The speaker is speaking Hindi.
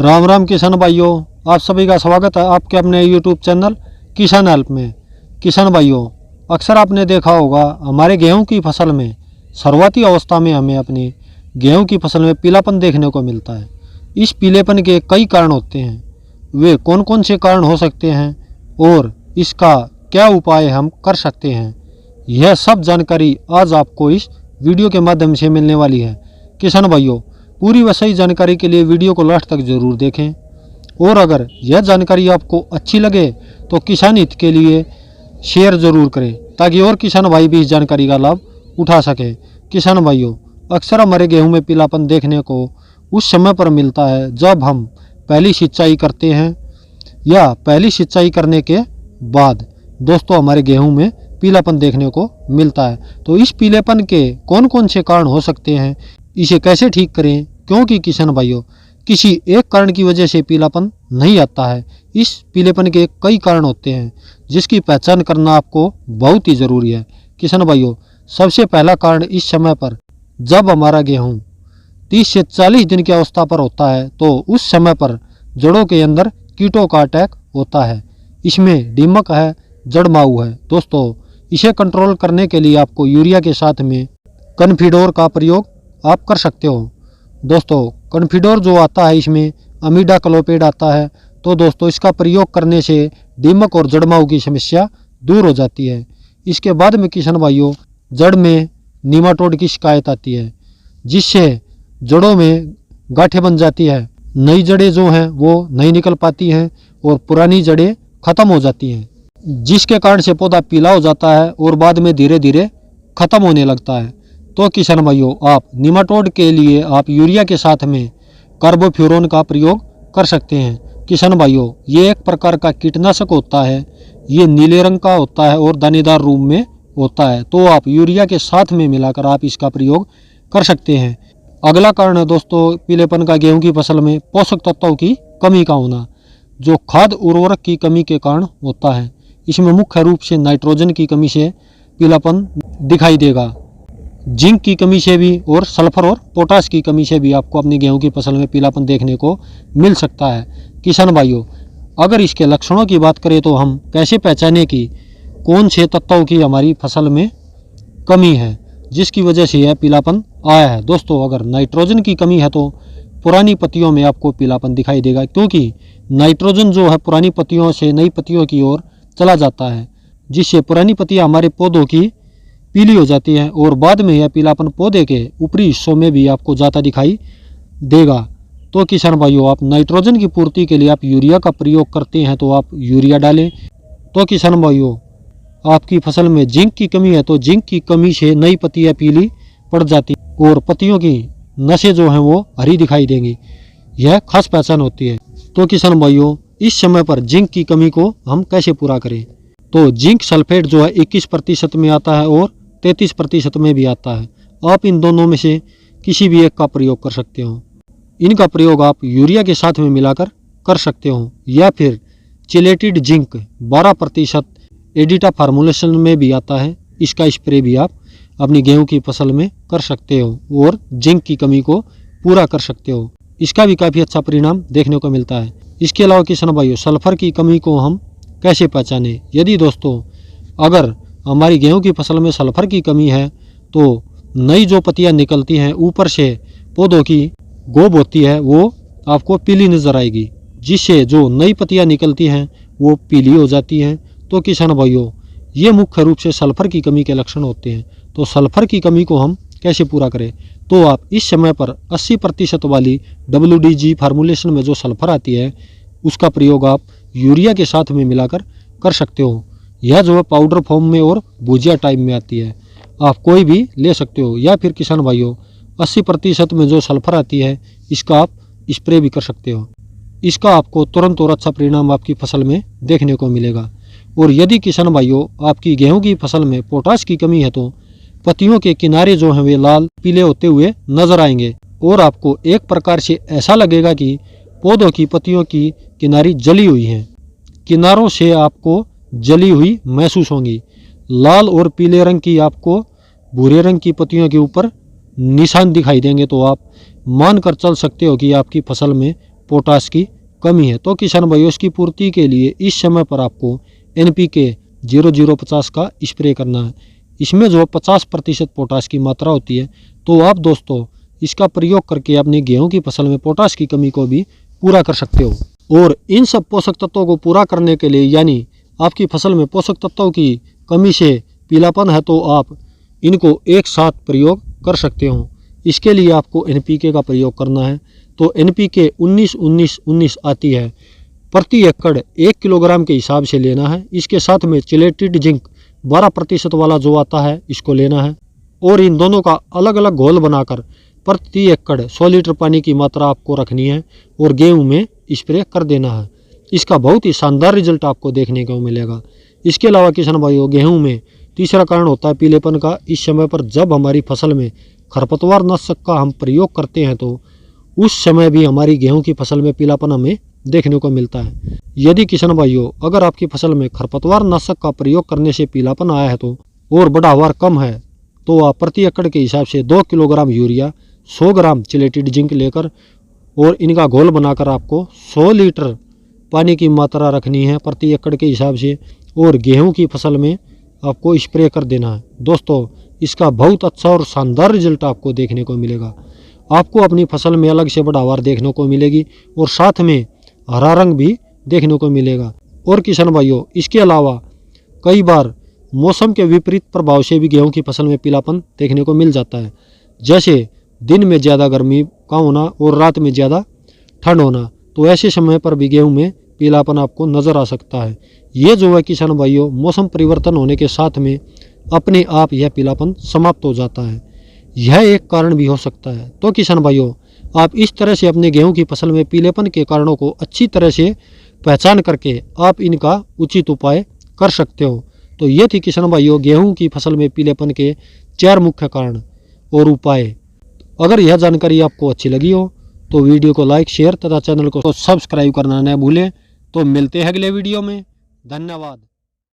राम राम किसान भाइयों, आप सभी का स्वागत है आपके अपने यूट्यूब चैनल किसान हेल्प में। किसान भाइयों, अक्सर आपने देखा होगा हमारे गेहूं की फसल में शुरुआती अवस्था में हमें अपनी गेहूं की फसल में पीलापन देखने को मिलता है। इस पीलेपन के कई कारण होते हैं, वे कौन कौन से कारण हो सकते हैं और इसका क्या उपाय हम कर सकते हैं, यह सब जानकारी आज आपको इस वीडियो के माध्यम से मिलने वाली है। किसान भाइयों, पूरी व सही जानकारी के लिए वीडियो को लास्ट तक जरूर देखें और अगर यह जानकारी आपको अच्छी लगे तो किसान हित के लिए शेयर जरूर करें ताकि और किसान भाई भी इस जानकारी का लाभ उठा सकें। किसान भाइयों, अक्सर हमारे गेहूं में पीलापन देखने को उस समय पर मिलता है जब हम पहली सिंचाई करते हैं या पहली सिंचाई करने के बाद दोस्तों हमारे गेहूं में पीलापन देखने को मिलता है। तो इस पीलेपन के कौन कौन से कारण हो सकते हैं, इसे कैसे ठीक करें, क्योंकि किसान भाइयों किसी एक कारण की वजह से पीलापन नहीं आता है। इस पीलेपन के कई कारण होते हैं जिसकी पहचान करना आपको बहुत ही ज़रूरी है। किसान भाइयों, सबसे पहला कारण इस समय पर जब हमारा गेहूं 30 से 40 दिन की अवस्था पर होता है तो उस समय पर जड़ों के अंदर कीटों का अटैक होता है। इसमें दीमक है, जड़ माऊ है। दोस्तों, इसे कंट्रोल करने के लिए आपको यूरिया के साथ में कन्फिडोर का प्रयोग आप कर सकते हो। दोस्तों, कन्फिडोर जो आता है इसमें अमीडाक्लोपिड आता है, तो दोस्तों इसका प्रयोग करने से दीमक और जड़ माऊ की समस्या दूर हो जाती है। इसके बाद में किसान भाइयों जड़ में नीमाटोड की शिकायत आती है जिससे जड़ों में गांठें बन जाती है, नई जड़ें जो हैं वो नहीं निकल पाती हैं और पुरानी जड़ें खत्म हो जाती हैं, जिसके कारण से पौधा पीला हो जाता है और बाद में धीरे धीरे खत्म होने लगता है। तो किसान भाइयों, आप नीमाटोड के लिए आप यूरिया के साथ में कार्बोफ्यूरॉन का प्रयोग कर सकते हैं। किसान भाइयों, ये एक प्रकार का कीटनाशक होता है, ये नीले रंग का होता है और दानेदार रूप में होता है, तो आप यूरिया के साथ में मिलाकर आप इसका प्रयोग कर सकते हैं। अगला कारण है दोस्तों पीलेपन का गेहूं की फसल में पोषक तत्वों की कमी का होना, जो खाद उर्वरक की कमी के कारण होता है। इसमें मुख्य रूप से नाइट्रोजन की कमी से पीलापन दिखाई देगा, जिंक की कमी से भी और सल्फर और पोटाश की कमी से भी आपको अपनी गेहूं की फसल में पीलापन देखने को मिल सकता है। किसान भाइयों, अगर इसके लक्षणों की बात करें तो हम कैसे पहचानें कि कौन से तत्वों की हमारी फसल में कमी है जिसकी वजह से यह पीलापन आया है। दोस्तों, अगर नाइट्रोजन की कमी है तो पुरानी पत्तियों में आपको पीलापन दिखाई देगा, क्योंकि नाइट्रोजन जो है पुरानी पत्तियों से नई पत्तियों की ओर चला जाता है, जिससे पुरानी पत्तियां हमारे पौधों की पीली हो जाती है और बाद में यह पीलापन पौधे के ऊपरी हिस्सों में भी आपको ज़्यादा दिखाई देगा। तो किसान भाइयों, आप नाइट्रोजन की पूर्ति के लिए आप यूरिया का प्रयोग करते हैं तो आप यूरिया डालें। तो किसान भाइयों, आपकी फसल में जिंक की कमी है तो जिंक की कमी से नई पत्तियां पीली पड़ जाती और पत्तियों की नसें जो हैं वो हरी दिखाई देंगी, यह खास पहचान होती है। तो किसान भाइयों, इस समय पर जिंक की कमी को हम कैसे पूरा करें, तो जिंक सल्फेट जो है 21% में आता है और 33% में भी आता है। आप इन दोनों में से किसी भी एक का प्रयोग कर सकते हो। इनका प्रयोग आप यूरिया के साथ में मिलाकर कर सकते हो या फिर चिलेटेड जिंक 12% एडिटा फार्मूलेशन में भी आता है, इसका स्प्रे भी आप अपनी गेहूं की फसल में कर सकते हो और जिंक की कमी को पूरा कर सकते हो। इसका भी काफ़ी अच्छा परिणाम देखने को मिलता है। इसके अलावा किसान भाइयों, सल्फर की कमी को हम कैसे पहचानें? यदि दोस्तों अगर हमारी गेहूं की फसल में सल्फर की कमी है तो नई जो पत्तियां निकलती हैं ऊपर से पौधों की गोब होती है वो आपको पीली नजर आएगी, जिससे जो नई पत्तियां निकलती हैं वो पीली हो जाती हैं। तो किसान भाइयों, ये मुख्य रूप से सल्फर की कमी के लक्षण होते हैं। तो सल्फर की कमी को हम कैसे पूरा करें, तो आप इस समय पर 80% वाली WDG फार्मूलेशन में जो सल्फर आती है उसका प्रयोग आप यूरिया के साथ में मिलाकर कर सकते हो। यह जो है पाउडर फॉर्म में और भुजिया टाइप में आती है, आप कोई भी ले सकते हो। या फिर किसान भाइयों 80% में जो सल्फर आती है इसका आप स्प्रे भी कर सकते हो। इसका आपको तुरंत और अच्छा परिणाम आपकी फसल में देखने को मिलेगा। और यदि किसान भाइयों आपकी गेहूं की फसल में पोटाश की कमी है तो पत्तियों के किनारे जो हैं वे लाल पीले होते हुए नजर आएंगे और आपको एक प्रकार से ऐसा लगेगा कि पौधों की पत्तियों की किनारी जली हुई हैं, किनारों से आपको जली हुई महसूस होंगी। लाल और पीले रंग की आपको भूरे रंग की पत्तियों के ऊपर निशान दिखाई देंगे, तो आप मान कर चल सकते हो कि आपकी फसल में पोटाश की कमी है। तो किसान भाइयों इसकी पूर्ति के लिए इस समय पर आपको NPK 0050 का स्प्रे करना है। इसमें जो 50% पोटाश की मात्रा होती है, तो आप दोस्तों इसका प्रयोग करके अपनी गेहूं की फसल में पोटाश की कमी को भी पूरा कर सकते हो। और इन सब पोषक तत्वों को पूरा करने के लिए, यानी आपकी फसल में पोषक तत्वों की कमी से पीलापन है, तो आप इनको एक साथ प्रयोग कर सकते हो। इसके लिए आपको NPK का प्रयोग करना है। तो NPK 19-19-19 आती है, प्रति एकड़ 1 किलोग्राम के हिसाब से लेना है। इसके साथ में चिलेटेड जिंक 12% वाला जो आता है, इसको लेना है। और इन दोनों का अलग अलग घोल बनाकर प्रति एकड़ 100 लीटर पानी की मात्रा आपको रखनी है और गेहूं में स्प्रे कर देना है। इसका बहुत ही शानदार रिजल्ट आपको देखने को मिलेगा। इसके अलावा किसान भाइयों, गेहूं में तीसरा कारण होता है पीलेपन का। इस समय पर जब हमारी फसल में खरपतवार नाशक का हम प्रयोग करते हैं, तो उस समय भी हमारी गेहूं की फसल में पीलापन हमें देखने को मिलता है। यदि किसान भाइयों अगर आपकी फसल में खरपतवार नाशक का प्रयोग करने से पीलापन आया है तो और बढ़ावार कम है, तो आप प्रति एकड़ के हिसाब से 2 किलोग्राम यूरिया, 100 ग्राम चिलेटेड जिंक लेकर और इनका घोल बनाकर आपको 100 लीटर पानी की मात्रा रखनी है प्रति एकड़ के हिसाब से, और गेहूं की फसल में आपको स्प्रे कर देना है। दोस्तों इसका बहुत अच्छा और शानदार रिजल्ट आपको देखने को मिलेगा। आपको अपनी फसल में अलग से बढ़ावार देखने को मिलेगी और साथ में हरा रंग भी देखने को मिलेगा। और किसान भाइयों इसके अलावा कई बार मौसम के विपरीत प्रभाव से भी गेहूं की फसल में पीलापन देखने को मिल जाता है। जैसे दिन में ज़्यादा गर्मी का होना और रात में ज़्यादा ठंड होना, तो ऐसे समय पर भी गेहूं में पीलापन आपको नज़र आ सकता है। ये जो है किसान भाइयों, मौसम परिवर्तन होने के साथ में अपने आप यह पीलापन समाप्त हो जाता है। यह एक कारण भी हो सकता है। तो किसान भाइयों आप इस तरह से अपने गेहूं की फसल में पीलेपन के कारणों को अच्छी तरह से पहचान करके आप इनका उचित उपाय कर सकते हो। तो ये थी किसान भाइयों गेहूं की फसल में पीलेपन के 4 मुख्य कारण और उपाय। अगर यह जानकारी आपको अच्छी लगी हो तो वीडियो को लाइक, शेयर तथा चैनल को सब्सक्राइब करना न भूलें। तो मिलते हैं अगले वीडियो में। धन्यवाद।